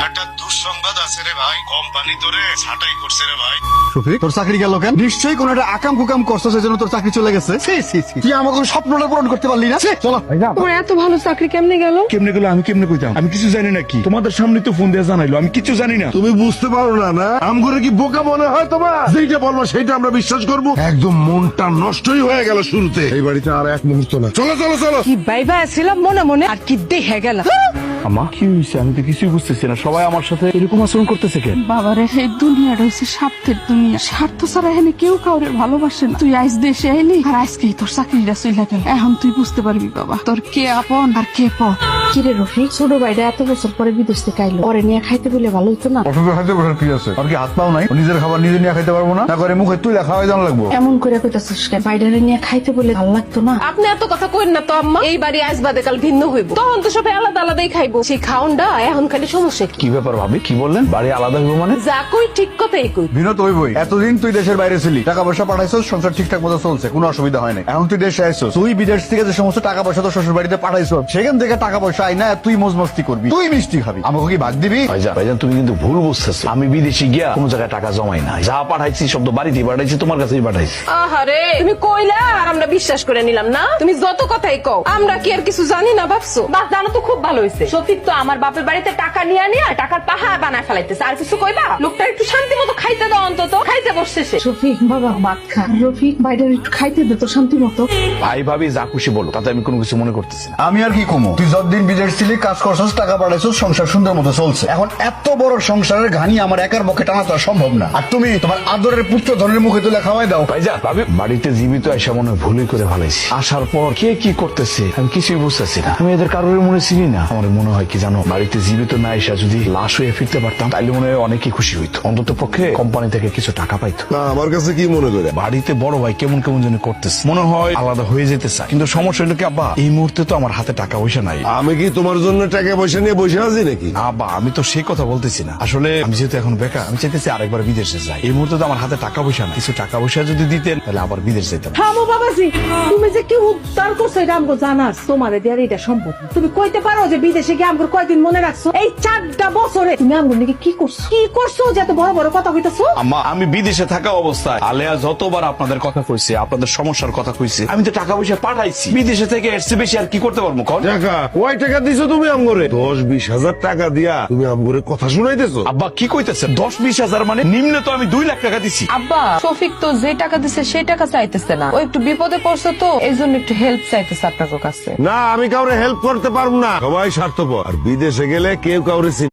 একটা দুঃসংবাদ আছে রে ভাই, কোম্পানি তোরে ছাঁটাই করছে রে ভাই। শফিক, তোর চাকরি গেল কেন? নিশ্চয়ই কোন একটা আকাম কুকাম করছো, সেই জন্য তোর চাকরি চলে গেছে। তুই আমাকে স্বপ্নটা পূরণ করতে পারলি না। চলো তোমার এত ভালো চাকরি কেমনে গেল? কেমনে গেলো আমি কেমনে কইতাম? আমি কিছু জানি নাকি? তোমাদের সামনে তো ফোন দিয়ে জানাইলো, আমি কিছু জানি না। তুমি বুঝতে পারো না না আমগরে কি বোকা মনে হয় তোমার? যেটা বলবো সেইটা আমরা বিশ্বাস করবো। একদম মনটা নষ্টই হয়ে গেল শুরুতে। এই বাড়িতে আর এক মুহূর্ত না। চলো চলো চলো। কি বাইবা ছিলাম মনে মনে, আর কি দেখে গেল। আমা কি হয়েছে? আমি তো কিছুই বুঝতেছি না। সবাই আমার সাথে এরকম আচরণ করতেছে কেন? বাবারে, এই দুনিয়াটা হচ্ছে স্বার্থের দুনিয়া। স্বার্থ ছাড়া এখানে কেউ কাউরে ভালোবাসে না। তুই আজ দেশে আইলি আর আজকেই তোর চাকরিটা চলে গেল। এখন তুই বুঝতে পারবি বাবা, তোর কে আপন আর কে পর। কিরে রফিক, ছোট ভাইটা এত বছর পরে বিদেশ থেকে আইলো, পরে নিয়ে খাইতে বলে ভালো হইতো না? অসুবিধা খাইতে বসার কি আছে? আর কি হাত পাও নাই? নিজের খাবার নিজে নিয়ে খাইতে পারবো না? না করে মুখে তুই খাওয়াই জানা লাগবো? এমন করে কইতাছিস কেন? বাইরে নিয়ে খাইতে বলে ভালো লাগতো না? আপনি এত কথা কইন না তো আম্মা। এই বাড়ি আজ বাদে কাল ভিন্ন হইব, তখন তো সবাই আলাদা আলাদাই খাইবো। সেই খাওনটা এখন খালি সমস্যা কি? কি ব্যাপার ভাবি? কি বললেন? বাড়ি আলাদা হইব মানে? যা কই ঠিক কথাই কই। বিনোদ ওই বই, এতদিন তুই দেশের বাইরে ছিলি, টাকা পয়সা পাঠাইছস, সংসার ঠিকঠাক মতো চলছে, কোনো অসুবিধা হয় না। এখন তুই দেশে আইছস, তুই বিদেশ থেকে যে সমস্ত টাকা পয়সা তোর শ্বশুর বাড়িতে পাঠাইছস, সেখান থেকে টাকা পয়সা আই না তুই মজ মস্তি করবি, তুই মিষ্টি খাবি, আমাকে কি ভাগ দিবি? ভাইজান তুমি কিন্তু ভুল বুঝতেছো। আমি বিদেশে গিয়া কোন জায়গায় টাকা জমাই না। যা পাঠাইছি সব তো বাড়িতে পাঠাইছি, তোমার কাছেই পাঠাইছি। আহারে, তুমি কইলা আর আমরা বিশ্বাস করে নিলাম না? তুমি যত কথাই কও, আমরা কি আর কিছু জানি না ভাবছো? বাস জানো তো খুব ভালো হয়েছে। সত্যি তো আমার বাপের বাড়িতে টাকা নিয়ে নিয়ে টাকার পাহাড় বানায় ফেলাইতেছে। আর কিছু কইবা? লোকটা একটু শান্তি মতো খাইতে দাও, অন্তত খাইতে বসছে সে। রফিক বাবা, ভাত খা। রফিক, বাইরে একটু খাইতে দে তো শান্তি মতো। ভাই ভাবি যা খুশি বলো, তাতে আমি কোনো কিছু মনে করতেছি না। আমি আর কি কমো? তুই যতদিন বিদেশ ছিলি, কাজ করছস, টাকা পাঠাইছস, সংসার সুন্দর মতো চলছে। এখন এত বড় সংসারের ঘানি আমার একার পক্ষে টানা তো আর সম্ভব না। আর তুমি তোমার আদরের পুত্র ধনের মুখে তুলে খাওয়াই দাও। ভাইজান ভাবি বাড়িতে জীবিত এসে মনে হয় ভুলই করে ফেলাইছি। আসার পর কে কি করতেছে আমি কিছুই বুঝতেছি না। আমি এদের কারোর মনে চিনি না। আমার মনে হয় কি জানো, বাড়িতে জীবিত না এসে যদি লাশ হয়ে ফিরতে পারতাম, তাইলে মনে হয় অনেকেই খুশি হইতো। অন্তত পক্ষে কোম্পানি থেকে কিছু টাকা পাইতো। না আমার কাছে কি মনে করে বাড়িতে বড় ভাই কেমন কেমন যেন করতেছে, মনে হয় আলাদা হয়ে যেতে চায়। কিন্তু সমস্যা হলো কি আব্বা, এই মুহূর্তে তো আমার হাতে টাকা পয়সা নাই। আমি কি তোমার জন্য টাকা পয়সা নিয়ে বসে আছি নাকি? আব্বা আমি তো সেই কথা বলতেছি না। আসলে আমি যেহেতু এখন বেকার, আমি চাইতেছি আরেকবার বিদেশে যাই। এই মুহূর্তে তো আমার হাতে টাকা পয়সা নাই। কিছু টাকা পয়সা যদি দিতেন তাহলে আবার বিদেশ যেতাম। থামো বাবাজি, তুমি যে কি উদ্ধার করছো এটা আমগো জানাস। তোমার দিয়ে এটা সম্ভব না। তুমি কইতে পারো যে বিদেশে গিয়ে আমগো কয়দিন মনে রাখছো? এই 4টা বছরে তুমি আমগো নাকি কি করছো? কি করছো যে এত বড় বড় কথা কইতাছো? আম্মা আমি বিদেশে থাকা অবস্থায় আলেয়া যতবার আপনাদের কথা কইছে, আপনাদের সমস্যার কথা কইছে, আমি তো টাকা পয়সা পাঠাইছি। বিদেশে থেকে এর চেয়ে বেশি আর কি করতে পারবো? টাকা কয় টাকা দিছো তুমি আমগরে? 10-20 হাজার টাকা দিয়া তুমি আমগরে কথা শুনাইতেছো? আব্বা কি কইতেছেন? 10-20 হাজার মানে নিম্নে তো আমি 2 লাখ টাকা দিছি। আব্বা, শফিক তো যে টাকা দিছে সেই টাকা চাইতেছে না। ও একটু বিপদে পড়ছে তো এই জন্য একটু হেল্প চাইতেছে আপনার কাছে। না আমি কাউরে হেল্প করতে পারবো না। সবাই স্বার্থপর। আর বিদেশে গেলে কেউ কাউরে